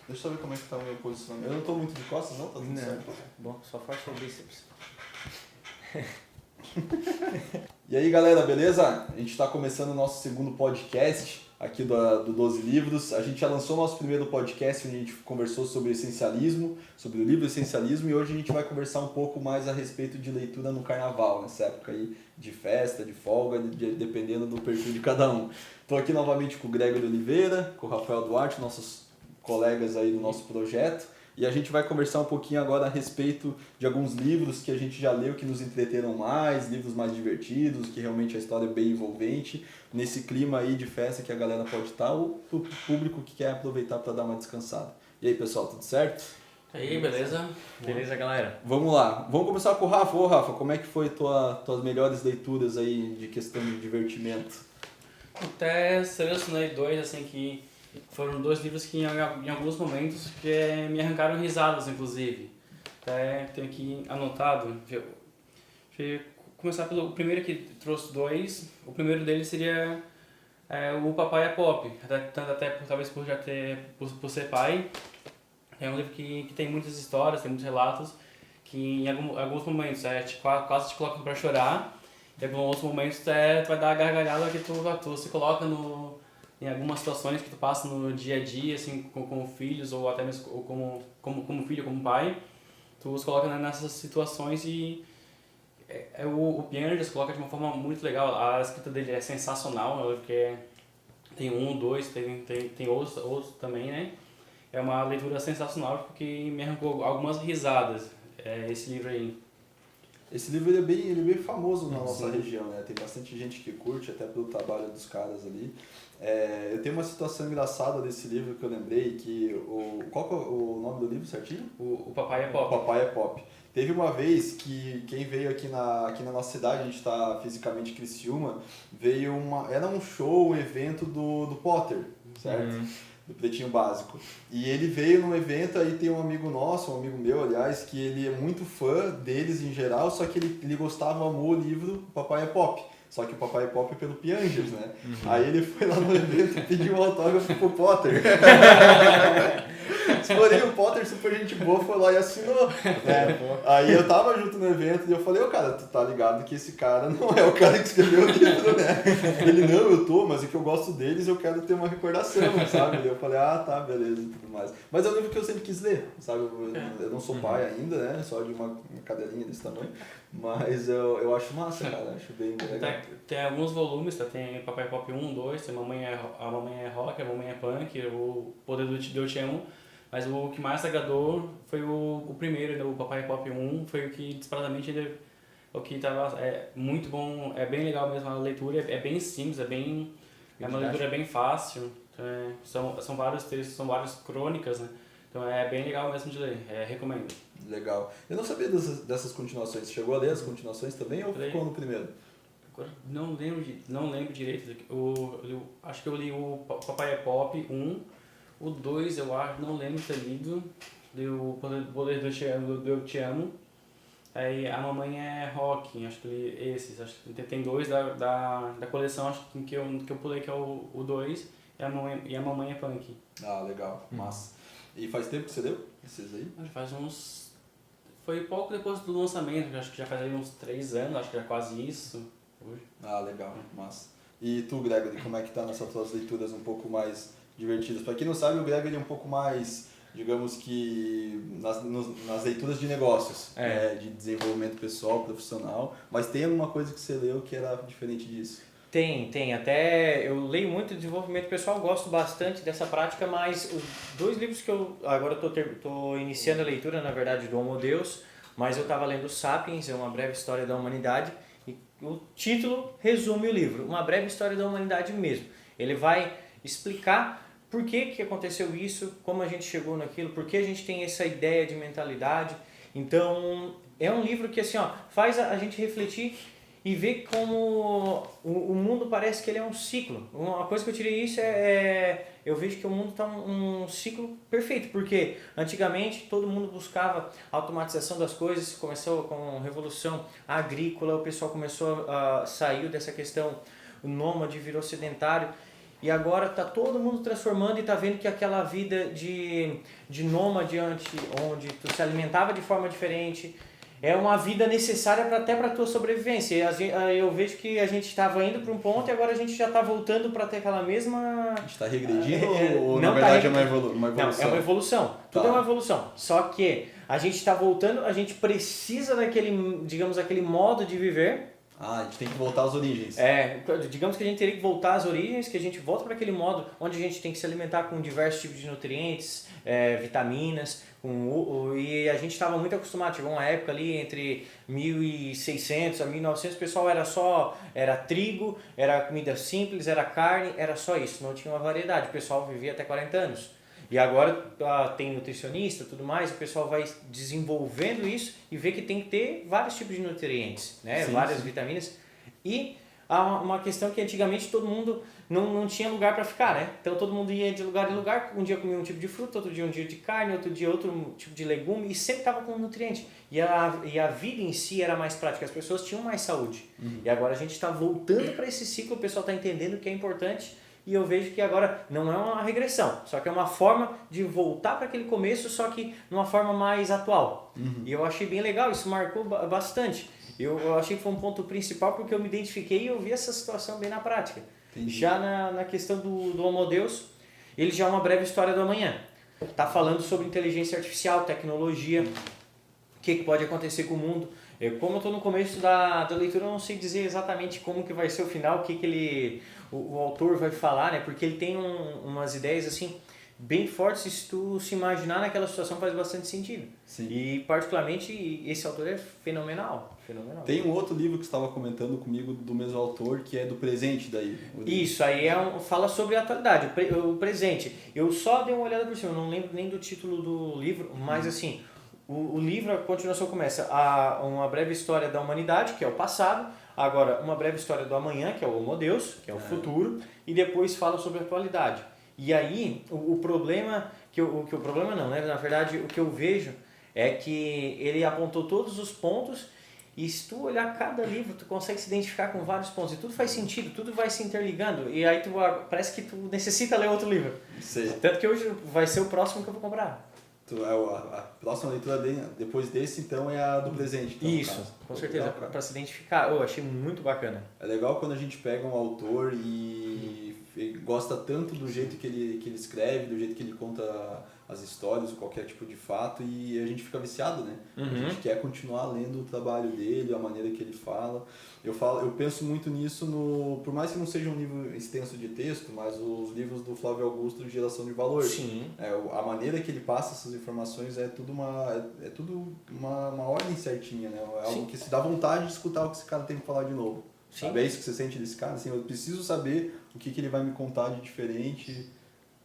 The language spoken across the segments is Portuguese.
Deixa eu ver como é que tá o meu posicionamento. Eu não tô muito de costas, não? Tá tudo certo. Bom, só força o bíceps. E aí, galera, beleza? A gente está começando o nosso segundo podcast aqui do 12 Livros. A gente já lançou nosso primeiro podcast onde a gente conversou sobre essencialismo, sobre o livro Essencialismo, e hoje a gente vai conversar um pouco mais a respeito de leitura no carnaval, nessa época aí de festa, de folga, dependendo do perfil de cada um. Estou aqui novamente com o Gregory Oliveira, com o Rafael Duarte, nossos colegas aí do nosso projeto. E a gente vai conversar um pouquinho agora a respeito de alguns livros que a gente já leu que nos entreteram mais, livros mais divertidos, que realmente a história é bem envolvente, nesse clima aí de festa que a galera pode estar, ou o público que quer aproveitar para dar uma descansada. E aí, pessoal, tudo certo? E aí, beleza? Beleza, galera? Vamos lá. Vamos começar com o Rafa. Ô, Rafa, como é que foi tuas melhores leituras aí de questão de divertimento? Até selecionei dois, assim, que foram dois livros que em alguns momentos que me arrancaram risadas, inclusive. Até tenho aqui anotado. Deixa eu começar pelo primeiro que trouxe dois. O primeiro deles seria o Papai é Pop. Até talvez por ser pai. É um livro que tem muitas histórias, tem muitos relatos, que em alguns momentos quase te colocam pra chorar. E em alguns outros momentos tu vai dar a gargalhada que tu se coloca em algumas situações que tu passa no dia a dia, assim, com filhos, ou até mesmo como filho, como pai. Tu se coloca nessas situações e o Pianger se coloca de uma forma muito legal. A escrita dele é sensacional, porque tem um, dois, tem outros também, né? É uma leitura sensacional porque me arrancou algumas risadas, esse livro aí. Esse livro ele é bem famoso na nossa região, né? Tem bastante gente que curte, até pelo trabalho dos caras ali. Eu tenho uma situação engraçada desse livro que eu lembrei, que qual que é o nome do livro certinho? O Papai é Pop. O Papai é Pop. Teve uma vez que quem veio aqui na nossa cidade, a gente está fisicamente em Criciúma, era um show, um evento do Potter, certo? Do Pretinho Básico. E ele veio num evento, aí tem um amigo nosso, um amigo meu, aliás, que ele é muito fã deles em geral, só que ele gostava, amou o livro Papai é Pop. Só que o Papai é Pop é pelo Piangers, né? Aí ele foi lá no evento e pediu um autógrafo pro Potter. Porém, o Potter, super gente boa, foi lá e assinou. Né? Aí eu tava junto no evento e eu falei, cara, tu tá ligado que esse cara não é o cara que escreveu o livro, né? Ele, não, eu tô, mas é que eu gosto deles, eu quero ter uma recordação, sabe? E eu falei, tá, beleza e tudo mais. Mas é um livro que eu sempre quis ler, sabe? Eu não sou pai ainda, né? Só de uma cadelinha desse tamanho. Mas eu acho massa, cara, acho bem legal. Tem alguns volumes, tem Papai Pop 1, 2, tem A Mamãe é Rock, A Mamãe é Punk, O Poder do Eu Te Amo. Mas o que mais agradou foi o primeiro, né? O Papai Pop 1, foi o que disparadamente o que tava muito bom, é bem legal mesmo a leitura, é bem simples, é uma leitura bem fácil, são vários textos, são várias crônicas, né? Então é bem legal mesmo de ler, recomendo. Legal. Eu não sabia dessas continuações, você chegou a ler as continuações também ou ficou no primeiro? Agora não lembro direito, eu acho que eu li o Papai é Pop 1, o 2 eu acho, não lembro de ter lido, o Poder do Eu Te Amo. Aí A Mamãe é Rock, acho que eu li esses, acho que tem dois da coleção, acho que eu pulei, que é o 2 e a Mamãe é Punk. Ah, legal, massa. E faz tempo que você leu esses aí? Foi pouco depois do lançamento, acho que já faz aí uns 3 anos, acho que é quase isso hoje. Ah, legal, massa. E tu, Gregory, como é que tá nessas tuas leituras um pouco mais divertidas? Pra quem não sabe, o Gregory é um pouco mais, digamos que, nas leituras de negócios, né? De desenvolvimento pessoal, profissional, mas tem alguma coisa que você leu que era diferente disso? Tem. Até eu leio muito desenvolvimento pessoal, gosto bastante dessa prática, mas os dois livros que eu agora estou iniciando a leitura, na verdade, do Homo Deus, mas eu estava lendo Sapiens, é uma breve história da humanidade, e o título resume o livro, uma breve história da humanidade mesmo. Ele vai explicar por que aconteceu isso, como a gente chegou naquilo, por que a gente tem essa ideia de mentalidade. Então, é um livro que assim, faz a gente refletir e ver como o mundo parece que ele é um ciclo. Uma coisa que eu tirei isso eu vejo que o mundo está um ciclo perfeito, porque antigamente todo mundo buscava automatização das coisas, começou com a revolução agrícola, o pessoal começou a sair dessa questão, o nômade virou sedentário, e agora tá todo mundo transformando e tá vendo que aquela vida de nômade onde tu se alimentava de forma diferente, é uma vida necessária até para a tua sobrevivência. Eu vejo que a gente estava indo para um ponto e agora a gente já está voltando para ter aquela mesma... A gente está regredindo ou não na verdade tá é uma evolução? Não, é uma evolução. Tudo é uma evolução. Só que a gente está voltando, a gente precisa daquele, digamos, aquele modo de viver. A gente tem que voltar às origens. Digamos que a gente teria que voltar às origens, que a gente volta para aquele modo onde a gente tem que se alimentar com diversos tipos de nutrientes, vitaminas, e a gente estava muito acostumado. Chegou uma época ali entre 1600 a 1900, o pessoal era trigo, era comida simples, era carne, era só isso, não tinha uma variedade. O pessoal vivia até 40 anos. E agora tem nutricionista e tudo mais, o pessoal vai desenvolvendo isso e vê que tem que ter vários tipos de nutrientes, né? Várias vitaminas. E há uma questão que antigamente todo mundo não tinha lugar para ficar, né? Então todo mundo ia de lugar em lugar, um dia comia um tipo de fruta, outro dia um dia de carne, outro dia outro tipo de legume, e sempre estava com nutriente. E a vida em si era mais prática, as pessoas tinham mais saúde. E agora a gente está voltando para esse ciclo, o pessoal está entendendo que é importante. E eu vejo que agora não é uma regressão, só que é uma forma de voltar para aquele começo, só que numa forma mais atual. E eu achei bem legal, isso marcou bastante. Eu achei que foi um ponto principal porque eu me identifiquei e eu vi essa situação bem na prática. Entendi. Já na questão do Homo Deus, ele já é uma breve história do amanhã. Está falando sobre inteligência artificial, tecnologia, o que pode acontecer com o mundo. Como eu estou no começo da leitura, eu não sei dizer exatamente como que vai ser o final, o autor vai falar, né? Porque ele tem umas ideias assim bem fortes, e se tu se imaginar naquela situação faz bastante sentido. Sim. E particularmente esse autor é fenomenal. Tem um outro livro que você estava comentando comigo do mesmo autor, que é do presente daí. Isso, aí fala sobre a atualidade, o presente. Eu só dei uma olhada por cima, não lembro nem do título do livro, mas assim, o livro, a continuação começa uma breve história da humanidade, que é o passado, agora uma breve história do amanhã, que é o Homo Deus, que é o futuro, e depois fala sobre a atualidade. E aí, o problema, o problema não, né? Na verdade, o que eu vejo é que ele apontou todos os pontos, e se tu olhar cada livro, tu consegue se identificar com vários pontos, e tudo faz sentido, tudo vai se interligando, e aí parece que tu necessita ler outro livro. Sei. Tanto que hoje vai ser o próximo que eu vou comprar. A próxima leitura depois desse, então, é a do presente. Então, isso, com certeza, para se identificar. Eu achei muito bacana. É legal quando a gente pega um autor e gosta tanto do jeito que ele escreve, do jeito que ele conta as histórias, qualquer tipo de fato, e a gente fica viciado, né? A gente quer continuar lendo o trabalho dele, a maneira que ele fala. Eu penso muito nisso, por mais que não seja um livro extenso de texto, mas os livros do Flávio Augusto de Geração de Valor. Sim. A maneira que ele passa essas informações é tudo uma ordem certinha, né? É algo que se dá vontade de escutar o que esse cara tem que falar de novo. Sim. Sabe? É isso que você sente desse cara? Assim, eu preciso saber o que ele vai me contar de diferente.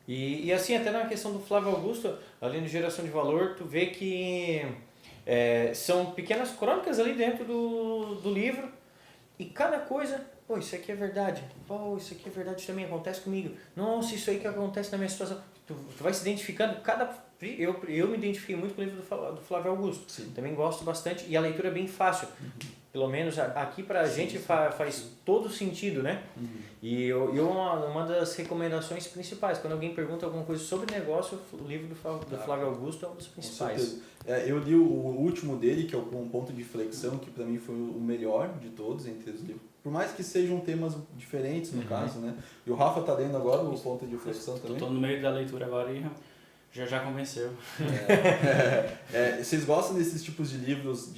E assim, até na questão do Flávio Augusto, além de Geração de Valor, tu vê que são pequenas crônicas ali dentro do livro, e cada coisa, pô, isso aqui é verdade, pô, isso aqui é verdade, também acontece comigo, nossa, isso aí que acontece na minha situação, tu vai se identificando, eu me identifiquei muito com o livro do Flávio Augusto. Sim. Também gosto bastante, e a leitura é bem fácil. Pelo menos aqui pra gente faz todo sentido, né? E uma das recomendações principais, quando alguém pergunta alguma coisa sobre negócio, o livro do Flávio Augusto é um dos principais. Eu li o último dele, que é Um Ponto de Inflexão, que para mim foi o melhor de todos entre os livros. Por mais que sejam temas diferentes no caso, né? E o Rafa tá lendo agora o Ponto de Inflexão também. Estou no meio da leitura agora e já convenceu. Vocês gostam desses tipos de livros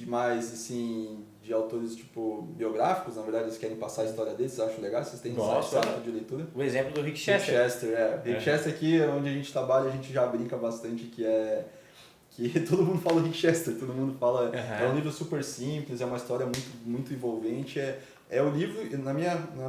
assim, de autores tipo biográficos? Na verdade, eles querem passar a história deles, vocês acham legal? Vocês têm esse hábito de leitura? O exemplo do Rick Chester. Rick Chester aqui, onde a gente trabalha, a gente já brinca bastante que todo mundo fala Rick Chester, todo mundo fala... É um livro super simples, é uma história muito, muito envolvente, é o livro, na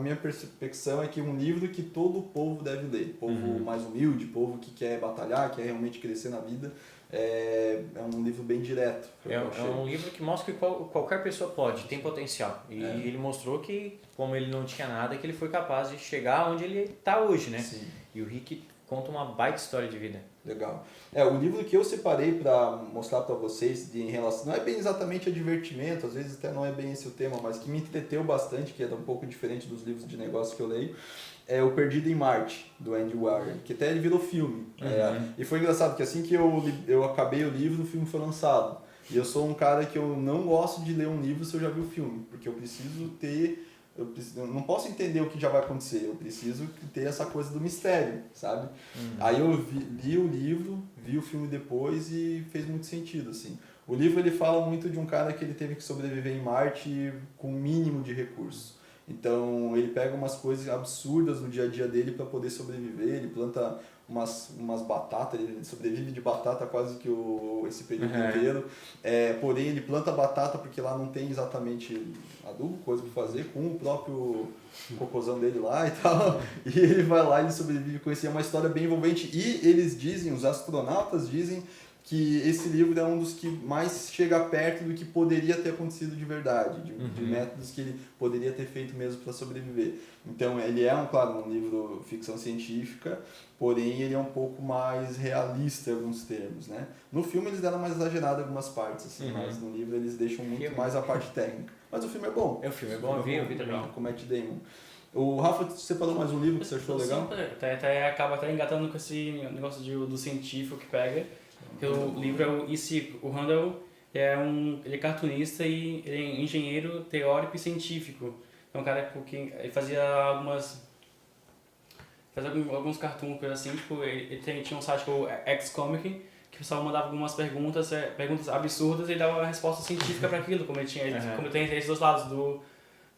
minha percepção, é que um livro que todo povo deve ler. Povo mais humilde, povo que quer batalhar, quer realmente crescer na vida. É um livro bem direto. É um livro que mostra que qualquer pessoa pode, tem potencial. E ele mostrou que, como ele não tinha nada, que ele foi capaz de chegar onde ele está hoje, né? Sim. E o Rick conta uma baita história de vida. Legal. O livro que eu separei para mostrar para vocês em relação, não é bem exatamente a divertimento, às vezes até não é bem esse o tema, mas que me entreteu bastante, que é um pouco diferente dos livros de negócio que eu leio, é O Perdido em Marte, do Andy Weir, que até ele virou filme. E foi engraçado que assim que eu acabei o livro, o filme foi lançado. E eu sou um cara que eu não gosto de ler um livro se eu já vi o filme, porque eu preciso ter... Eu não posso entender o que já vai acontecer, eu preciso ter essa coisa do mistério, sabe? Aí eu li o livro, vi o filme depois e fez muito sentido, assim. O livro ele fala muito de um cara que ele teve que sobreviver em Marte com um mínimo de recursos. Então ele pega umas coisas absurdas no dia a dia dele para poder sobreviver, ele planta umas batatas, ele sobrevive de batata quase que esse período inteiro. Porém ele planta batata porque lá não tem exatamente adubo, coisa para fazer, com o próprio cocôzão dele lá e tal. E ele vai lá e ele sobrevive com isso. É uma história bem envolvente. E eles dizem, os astronautas dizem, que esse livro é um dos que mais chega perto do que poderia ter acontecido de verdade, de métodos que ele poderia ter feito mesmo para sobreviver. Então ele é, claro, um livro ficção científica, porém ele é um pouco mais realista em alguns termos, né? No filme eles deram mais exagerado em algumas partes, assim, mas no livro eles deixam muito mais a parte técnica. Mas o filme é bom. O filme é bom, eu vi também. Com o Matt Damon. O Rafa separou mais um livro que você achou legal? Até acaba até engatando com esse negócio do científico que pega. O livro é o E.C. O Randall ele é cartunista e ele é engenheiro teórico e científico. É um cara que ele fazia alguns cartoons, coisa assim, tipo, ele tinha um site que o X-Comic, que o pessoal mandava algumas perguntas absurdas e ele dava uma resposta científica para aquilo, como ele tem esses dois lados,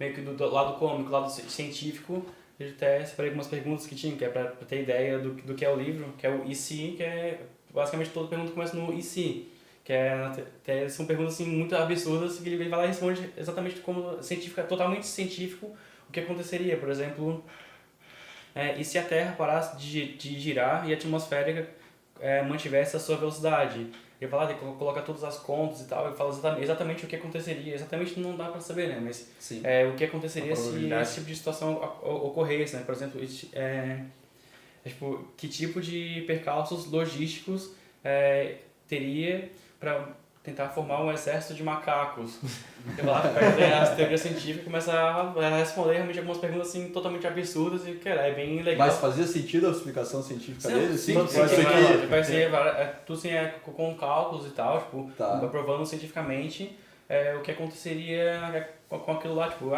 meio que do lado cômico, do lado científico. Ele até separei algumas perguntas que tinha, que é para ter ideia do que é o livro, que é o E.C., que é basicamente toda pergunta começa no E.C., que são perguntas assim, muito absurdas, que ele vai lá e responde exatamente como científica, totalmente científico, o que aconteceria. Por exemplo, e se a Terra parasse de girar e a atmosfera mantivesse a sua velocidade? Ele vai lá, ele coloca todas as contas e tal, ele fala exatamente o que aconteceria. Exatamente não dá para saber, né? Mas o que aconteceria se esse tipo de situação ocorresse, né? Por exemplo, tipo, que tipo de percalços logísticos teria para tentar formar um exército de macacos. Ele vai lá, pega as teorias científicas e começa a responder realmente algumas perguntas assim, totalmente absurdas e, cara, é bem legal. Mas fazia sentido a explicação científica dele? Sim, vai ser tudo assim, com cálculos e tal, tipo, provando cientificamente o que aconteceria com aquilo lá, tipo,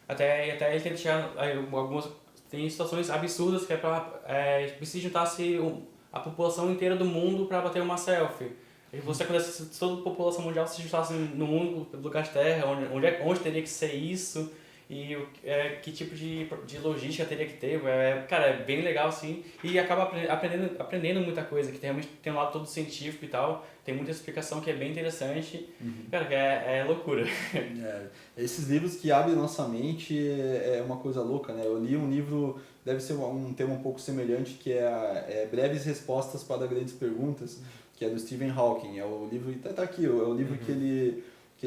até ele tenta tirar algumas... Tem situações absurdas que se juntasse a população inteira do mundo para bater uma selfie. E você acontece se toda a população mundial se juntasse no mundo, no lugar de terra, onde teria que ser isso e que tipo de logística teria que ter. Cara, é bem legal assim e acaba aprendendo muita coisa, que realmente tem um lado todo científico e tal, tem muita explicação que é bem interessante. Cara, que é loucura. Esses livros que abrem nossa mente é uma coisa louca, né? Eu li um livro, deve ser um tema um pouco semelhante, que é Breves Respostas para Grandes Perguntas, que é do Stephen Hawking. É o livro, até tá aqui, é o livro que ele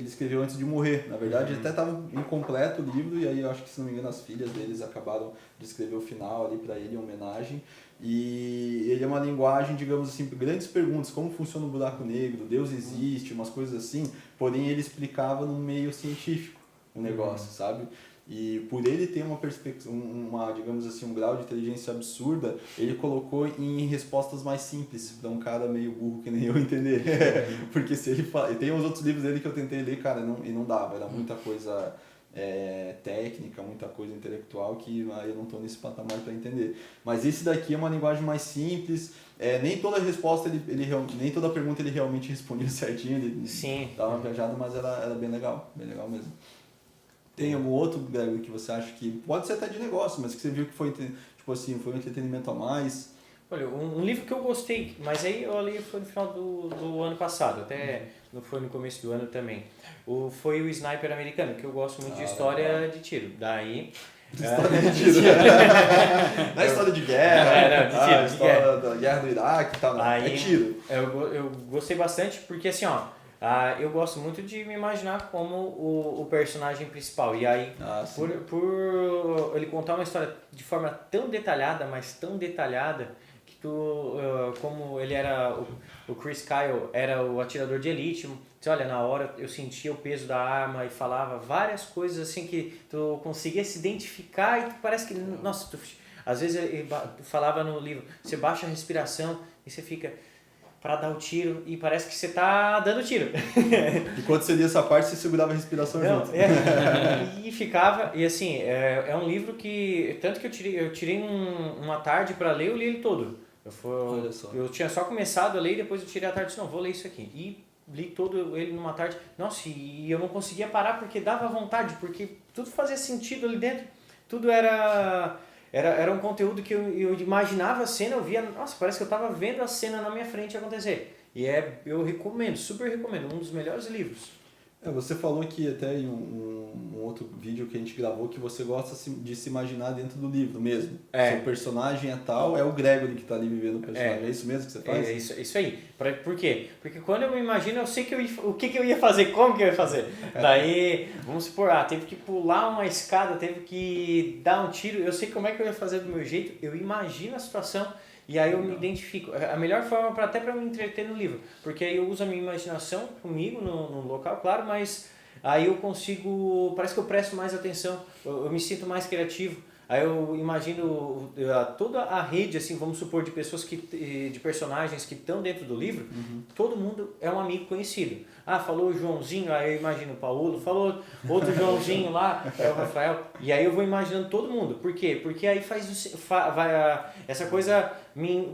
escreveu antes de morrer. Na verdade, até estava incompleto o livro, e aí eu acho que, se não me engano, as filhas deles acabaram de escrever o final ali para ele, em homenagem. E ele é uma linguagem, digamos assim, grandes perguntas, como funciona o buraco negro, Deus existe, umas coisas assim, porém ele explicava no meio científico o negócio, sabe? E por ele ter uma perspectiva, digamos assim, um grau de inteligência absurda, ele colocou em respostas mais simples, para um cara meio burro que nem eu entender. Porque se ele fala... E tem uns outros livros dele que eu tentei ler, cara, e não dava, era muita coisa técnica, muita coisa intelectual, que aí eu não estou nesse patamar para entender. Mas esse daqui é uma linguagem mais simples, nem toda resposta, nem toda pergunta ele realmente respondia certinho, ele dava uma viajada, mas era bem legal mesmo. Tem algum outro, Greg, que você acha que pode ser até de negócio, mas que você viu que foi, tipo assim, foi um entretenimento a mais? Olha, um livro que eu gostei, mas aí eu li foi no final do ano passado, até não foi no começo do ano também. Foi o Sniper Americano, que eu gosto muito de história de tiro. Daí... História de tiro. Não é história de guerra, de tiro, história da guerra do Iraque e tal, não. Aí, é tiro. Eu gostei bastante porque assim, eu gosto muito de me imaginar como o personagem principal. E aí, por ele contar uma história de forma tão detalhada, mas tão detalhada, que como ele era, o Chris Kyle era o atirador de elite, olha, na hora eu sentia o peso da arma e falava várias coisas assim que tu conseguia se identificar e parece que, nossa, às vezes ele falava no livro, você baixa a respiração e você fica para dar o tiro e parece que você tá dando tiro. E quando você lia essa parte, você segurava a respiração junto. E ficava, e assim, é um livro que, tanto que eu tirei uma tarde para ler, eu li ele todo. Olha só. Eu tinha só começado a ler e depois eu tirei a tarde e disse, não, vou ler isso aqui. E li todo ele numa tarde. Nossa, e eu não conseguia parar porque dava vontade, porque tudo fazia sentido ali dentro. Tudo era um conteúdo que eu imaginava a cena, eu via, nossa, parece que eu estava vendo a cena na minha frente acontecer. E eu recomendo, super recomendo, um dos melhores livros. Você falou que até em um outro vídeo que a gente gravou que você gosta de se imaginar dentro do livro mesmo. Seu personagem é tal, é o Gregory que está ali vivendo o personagem. É isso mesmo que você faz? É isso aí. Por quê? Porque quando eu me imagino, eu sei o que eu ia fazer, como que eu ia fazer. Daí, vamos supor, teve que pular uma escada, teve que dar um tiro, eu sei como é que eu ia fazer do meu jeito, eu imagino a situação. E aí eu me identifico. A melhor forma até para me entreter no livro. Porque aí eu uso a minha imaginação comigo no local, claro, mas aí eu consigo... Parece que eu presto mais atenção, eu me sinto mais criativo. Aí eu imagino toda a rede, assim, vamos supor, de pessoas de personagens que estão dentro do livro, todo mundo é um amigo conhecido. Falou o Joãozinho, aí eu imagino o Paulo, falou outro Joãozinho lá, é o Rafael, e aí eu vou imaginando todo mundo. Por quê? Porque aí essa coisa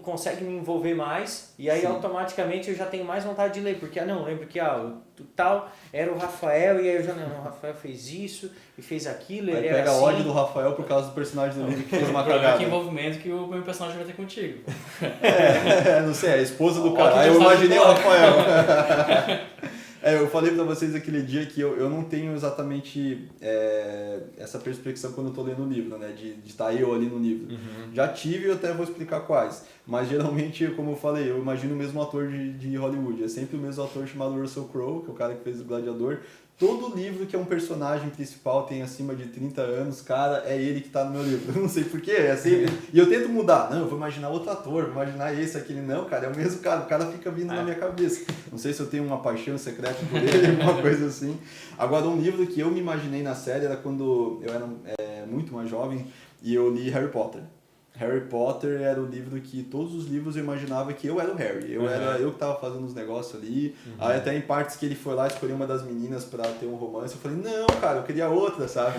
consegue me envolver mais, e aí automaticamente eu já tenho mais vontade de ler, porque lembro que o tal era o Rafael, e aí eu já o Rafael fez isso e fez aquilo, aí ele pega era a assim. ódio do Rafael por causa do personagem do livro que fez uma cagada. cagada. Que envolvimento que o meu personagem vai ter contigo. Não sei, a esposa do cara. Aí eu imaginei o Rafael. Eu falei pra vocês aquele dia que eu não tenho exatamente essa perspectiva quando eu tô lendo o livro, né? De estar eu ali no livro. Já tive e eu até vou explicar quais. Mas geralmente, como eu falei, eu imagino o mesmo ator de Hollywood. É sempre o mesmo ator chamado Russell Crowe, que é o cara que fez o Gladiador. Todo livro que é um personagem principal tem acima de 30 anos, cara, é ele que tá no meu livro. Eu não sei porquê, é sempre... E eu tento mudar. Não, eu vou imaginar outro ator, vou imaginar esse, aquele. Não, cara, é o mesmo cara. O cara fica vindo na minha cabeça. Não sei se eu tenho uma paixão secreta por ele, alguma coisa assim. Agora, um livro que eu me imaginei na série era quando eu era muito mais jovem e eu li Harry Potter. Harry Potter era o livro que todos os livros eu imaginava que eu era o Harry. Era eu que tava fazendo os negócios ali. Aí até em partes que ele foi lá escolher uma das meninas pra ter um romance, eu falei, não, cara, eu queria outra, sabe?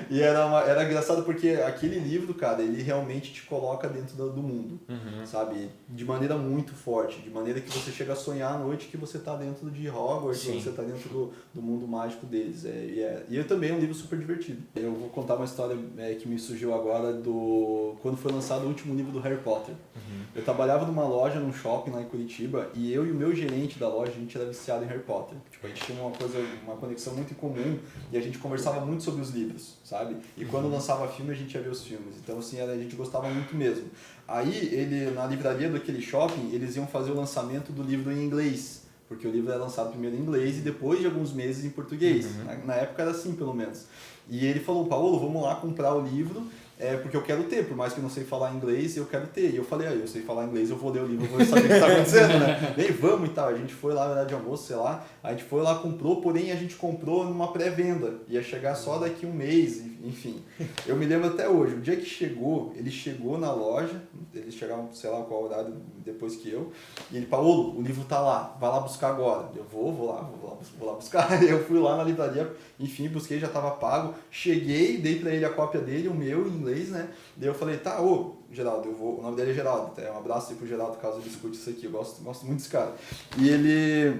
E era engraçado porque aquele livro, cara, ele realmente te coloca dentro do mundo, sabe? De maneira muito forte, de maneira que você chega a sonhar à noite que você tá dentro de Hogwarts, que você tá dentro do mundo mágico deles. E também é um livro super divertido. Eu vou contar uma história que me surgiu agora quando foi lançado o último livro do Harry Potter. Eu trabalhava numa loja, num shopping lá em Curitiba, e eu e o meu gerente da loja, a gente era viciado em Harry Potter. Tipo, a gente tinha uma conexão muito em comum e a gente conversava muito sobre os livros, sabe? E quando lançava filme, a gente ia ver os filmes. Então, assim, a gente gostava muito mesmo. Aí, na livraria daquele shopping, eles iam fazer o lançamento do livro em inglês. Porque o livro era lançado primeiro em inglês e depois de alguns meses em português. Na época era assim, pelo menos. E ele falou, Paulo, vamos lá comprar o livro, porque eu quero ter, por mais que eu não sei falar inglês, eu quero ter. E eu falei, eu sei falar inglês, eu vou ler o livro, eu vou saber o que está acontecendo, né? Nem vamos e tal. A gente foi lá na hora de almoço, sei lá, a gente foi lá, comprou, porém a gente comprou numa pré-venda. Ia chegar só daqui um mês, enfim. Eu me lembro até hoje, o dia que chegou, ele chegou na loja, eles chegaram, sei lá qual horário depois que eu, e ele, Paulo, o livro tá lá, vai lá buscar agora. Eu vou lá buscar. Eu fui lá na livraria, enfim, busquei, já estava pago, cheguei, dei pra ele a cópia dele, o meu, em inglês, né? Daí eu falei, tá, Geraldo, o nome dele é Geraldo, até um abraço aí pro Geraldo, caso ele escute isso aqui, eu gosto muito desse cara. E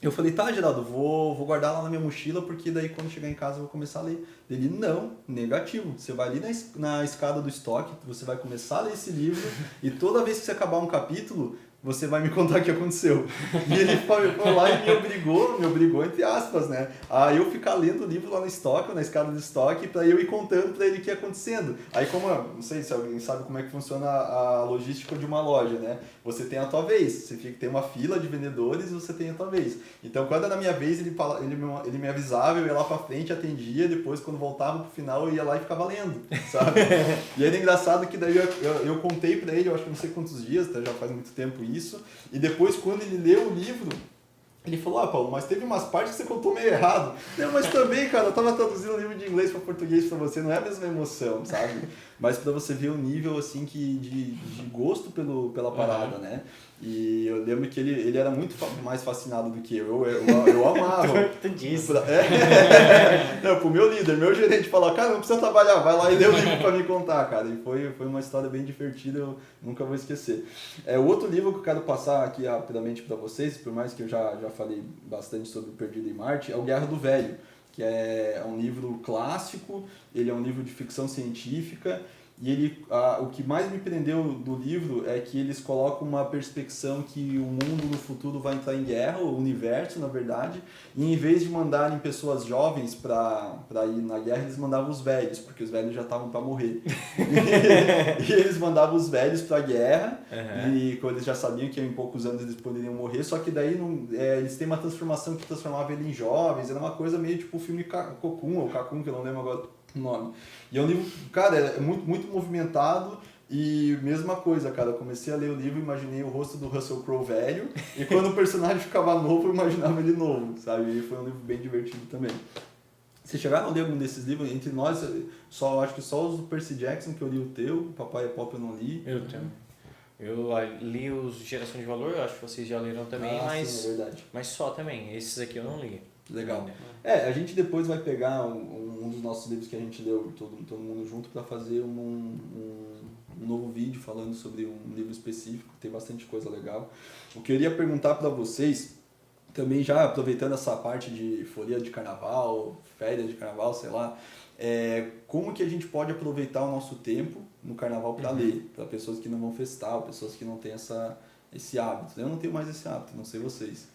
eu falei, tá, Geraldo, vou guardar lá na minha mochila, porque daí quando chegar em casa eu vou começar a ler. Ele, não, negativo, você vai ali na escada do estoque, você vai começar a ler esse livro, e toda vez que você acabar um capítulo, você vai me contar o que aconteceu. E ele foi lá e me obrigou entre aspas, né? A eu ficar lendo o livro lá no estoque, na escada de estoque, pra eu ir contando pra ele o que ia acontecendo. Aí como, não sei se alguém sabe como é que funciona a logística de uma loja, né? Você tem a tua vez, você tem uma fila de vendedores e você tem a tua vez. Então quando era a minha vez, ele me avisava, eu ia lá pra frente, atendia, depois quando voltava pro final eu ia lá e ficava lendo, sabe? E aí é engraçado que daí eu contei pra ele, eu acho que não sei quantos dias, tá? Já faz muito tempo isso, e depois quando ele leu o livro, ele falou, Paulo, mas teve umas partes que você contou meio errado. Não, mas também, cara, eu tava traduzindo o livro de inglês para português para você, não é a mesma emoção, sabe? Mas para você ver o nível, assim, de gosto pela parada, né? E eu lembro que ele era muito mais fascinado do que eu amava. Tu disse. Não, pro meu líder, meu gerente falar, cara, não precisa trabalhar, vai lá e lê o livro para me contar, cara. E foi uma história bem divertida, eu nunca vou esquecer. O outro livro que eu quero passar aqui rapidamente para vocês, por mais que eu já falei bastante sobre o Perdido em Marte, é o Guerra do Velho, que é um livro clássico, ele é um livro de ficção científica, e o que mais me prendeu do livro é que eles colocam uma perspecção que o mundo no futuro vai entrar em guerra, o universo, na verdade, e em vez de mandarem pessoas jovens para ir na guerra, eles mandavam os velhos, porque os velhos já estavam para morrer. E eles mandavam os velhos para a guerra, e quando eles já sabiam que em poucos anos eles poderiam morrer, só que daí eles têm uma transformação que transformava ele em jovens, era uma coisa meio tipo o filme Cocoon, ou Cacum, que eu não lembro agora o nome. E é um livro, cara, é muito, muito movimentado e mesma coisa, cara, eu comecei a ler o livro e imaginei o rosto do Russell Crowe velho e quando o personagem ficava novo, eu imaginava ele novo, sabe? E foi um livro bem divertido também. Vocês chegaram a ler algum desses livros? Entre nós, acho que só os do Percy Jackson que eu li o teu, Papai é Pop eu não li. Eu tenho. Eu li os Geração de Valor, eu acho que vocês já leram também, Sim, é verdade. mas só também. Esses aqui eu não li. Legal. A gente depois vai pegar um dos nossos livros que a gente leu todo mundo junto para fazer um novo vídeo falando sobre um livro específico, tem bastante coisa legal. O que eu queria perguntar para vocês, também já aproveitando essa parte de folia de carnaval, férias de carnaval, sei lá, como que a gente pode aproveitar o nosso tempo no carnaval para ler, para pessoas que não vão festar, pessoas que não têm esse hábito. Eu não tenho mais esse hábito, não sei vocês.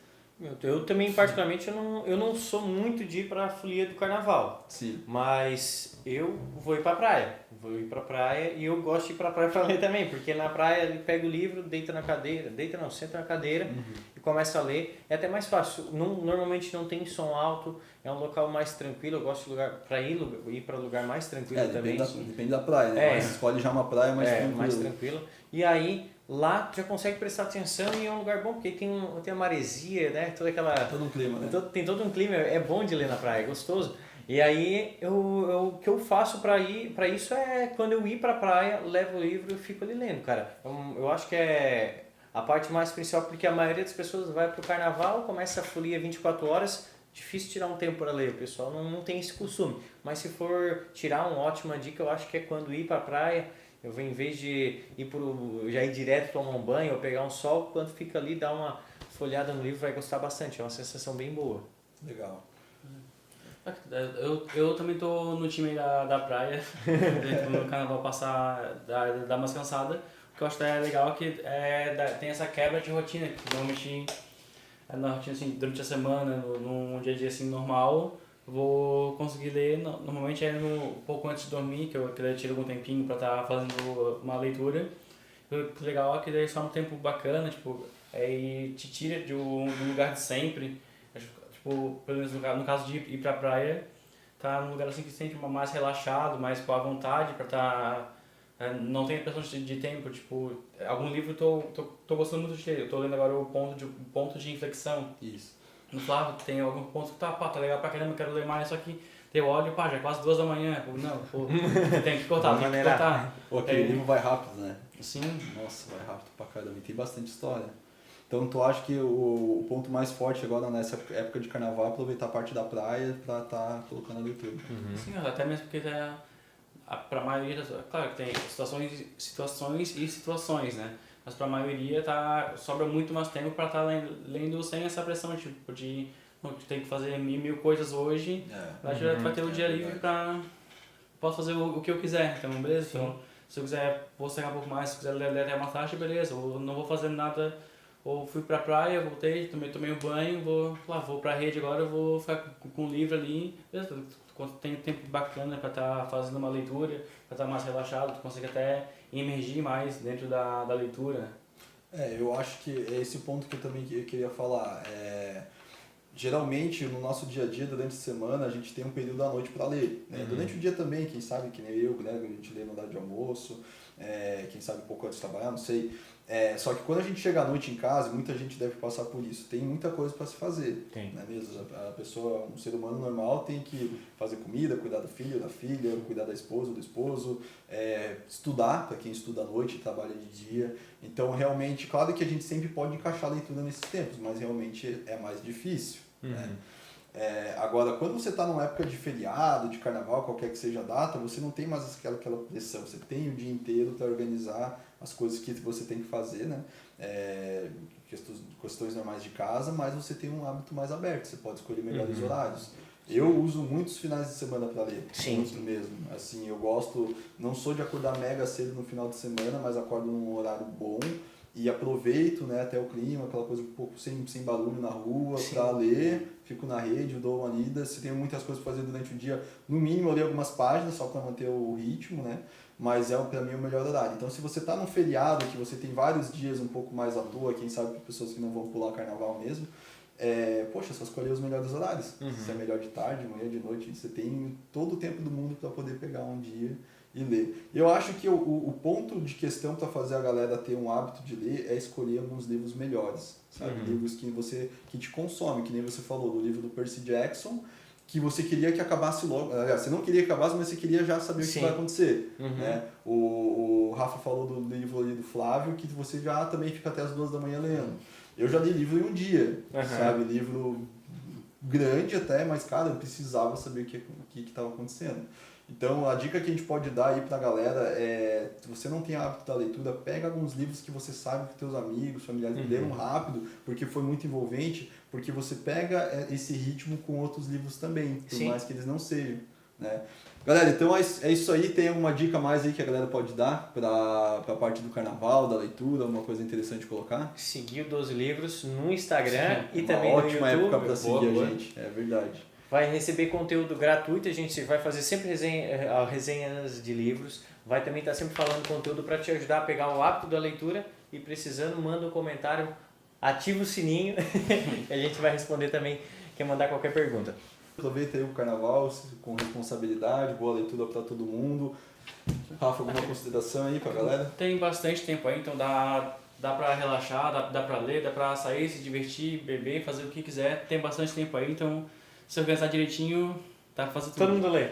Eu também, particularmente, eu não sou muito de ir pra folia do carnaval. Sim. Mas eu vou ir pra praia. Vou ir pra praia e eu gosto de ir pra praia pra ler também. Porque na praia ele pega o livro, deita na cadeira. Senta na cadeira e começa a ler. É até mais fácil. Normalmente não tem som alto. É um local mais tranquilo. Eu gosto de lugar pra ir pra lugar mais tranquilo também. Depende da praia, né? Mas escolhe já uma praia mais tranquilo. E aí... Lá tu já consegue prestar atenção e é um lugar bom, porque tem a maresia, né? Toda aquela... Todo um clima, né? Tem todo um clima, é bom de ler na praia, é gostoso. E aí, o que eu faço pra isso é, quando eu ir pra praia, levo o livro e fico ali lendo, cara. Eu acho que é a parte mais principal, porque a maioria das pessoas vai pro carnaval, começa a folia 24 horas, difícil tirar um tempo para ler, o pessoal não tem esse costume. Mas se for tirar uma ótima dica, eu acho que é quando ir pra praia, eu vou, em vez de já ir direto tomar um banho ou pegar um sol, quando fica ali, dá uma folhada no livro, vai gostar bastante. É uma sensação bem boa. Legal. Eu também tô no time da praia, no carnaval passar, dar umas cansadas. O que eu acho legal é que tem essa quebra de rotina, que normalmente na rotina assim, durante a semana, num dia a dia assim, normal, vou conseguir ler, normalmente um pouco antes de dormir, que eu tiro algum tempinho para estar fazendo uma leitura. O legal é que daí só um tempo bacana, tipo, e te tira de um lugar de sempre. Tipo, pelo menos no caso de ir pra praia, tá num lugar assim que se sente mais relaxado, mais com a vontade pra estar... não tem pressão de tempo, tipo, algum livro tô gostando muito de ler. Eu tô lendo agora o ponto de inflexão. Isso. No Flávio tem algum ponto que tá legal pra caramba, quero ler mais, só que eu olho, já é quase 2 da manhã. Tem que cortar, tem que cortar. Aquele livro vai rápido, né? Sim. Nossa, vai rápido pra caramba, e tem bastante história. Então tu acha que o ponto mais forte agora nessa época de carnaval é aproveitar a parte da praia pra estar colocando a leitura. Sim, até mesmo porque pra maioria, claro que tem situações e situações, né? Mas pra maioria sobra muito mais tempo pra estar lendo sem essa pressão, tipo, de tem que fazer mil coisas hoje, vai ter o dia livre pra... Posso fazer o que eu quiser, então beleza? Então, se eu quiser postergar um pouco mais, se eu quiser ler até mais tarde, beleza. Eu não vou fazer nada ou fui pra praia, voltei, tomei um banho, vou pra rede agora, eu vou ficar com um livro ali, beleza, quando tem tempo bacana para estar fazendo uma leitura, para estar mais relaxado, tu consegue até emergir mais dentro da leitura. Eu acho que é esse ponto que eu também queria falar. Geralmente, no nosso dia a dia, durante a semana, a gente tem um período da noite para ler. Né? Durante o dia também, quem sabe, que nem eu, né, a gente lê no horário de almoço, quem sabe um pouco antes de trabalhar, não sei. Só que quando a gente chega à noite em casa, muita gente deve passar por isso. Tem muita coisa para se fazer. Tem. Não é mesmo? A pessoa, um ser humano normal, tem que fazer comida, cuidar do filho, da filha, cuidar da esposa, do esposo, estudar, para quem estuda à noite e trabalha de dia. Então, realmente, claro que a gente sempre pode encaixar a leitura nesses tempos, mas realmente é mais difícil. Né? Agora, quando você está numa época de feriado, de carnaval, qualquer que seja a data, você não tem mais aquela pressão. Você tem o dia inteiro para organizar as coisas que você tem que fazer, né? Questões normais de casa, mas você tem um hábito mais aberto. Você pode escolher melhores horários. Eu uso muitos finais de semana para ler, muito mesmo. Assim, eu gosto, não sou de acordar mega cedo no final de semana, mas acordo num horário bom e aproveito, né, até o clima, aquela coisa um pouco sem barulho na rua, para ler, fico na rede, eu dou uma lida. Se tenho muitas coisas para fazer durante o dia, no mínimo eu leio algumas páginas só para manter o ritmo, né? Mas para mim o melhor horário. Então, se você está num feriado, que você tem vários dias um pouco mais à toa, quem sabe para pessoas que não vão pular o carnaval mesmo, poxa, só escolher os melhores horários. Se é melhor de tarde, de manhã, de noite, você tem todo o tempo do mundo para poder pegar um dia e ler. Eu acho que o ponto de questão para fazer a galera ter um hábito de ler é escolher alguns livros melhores, sabe? Livros que te consomem, que nem você falou, do livro do Percy Jackson, que você queria que acabasse logo. Aliás, você não queria que acabasse, mas você queria já saber o que vai acontecer. Né? O Rafa falou do livro ali do Flávio, que você já também fica até as 2 da manhã lendo. Eu já li livro em um dia, sabe? Livro grande até, mas, cara, eu precisava saber o que estava acontecendo. Então, a dica que a gente pode dar aí pra galera se você não tem hábito da leitura, pega alguns livros que você sabe que teus amigos, familiares leram rápido, porque foi muito envolvente, porque você pega esse ritmo com outros livros também, por mais que eles não sejam, né? Galera, então é isso aí. Tem alguma dica mais aí que a galera pode dar pra parte do carnaval, da leitura, alguma coisa interessante de colocar? Seguir o 12 Livros no Instagram e Uma também no YouTube. ótima época pra seguir a gente, é verdade. Vai receber conteúdo gratuito, a gente vai fazer sempre resenhas de livros, vai também estar sempre falando conteúdo para te ajudar a pegar o hábito da leitura e precisando, manda um comentário, ativa o sininho e a gente vai responder também, quer mandar qualquer pergunta. Aproveita aí o carnaval com responsabilidade, boa leitura para todo mundo. Rafa, alguma consideração aí pra galera? Tem bastante tempo aí, então dá pra relaxar, dá pra ler, dá pra sair, se divertir, beber, fazer o que quiser. Tem bastante tempo aí, então se organizar direitinho, dá pra fazer tudo. Todo mundo lê.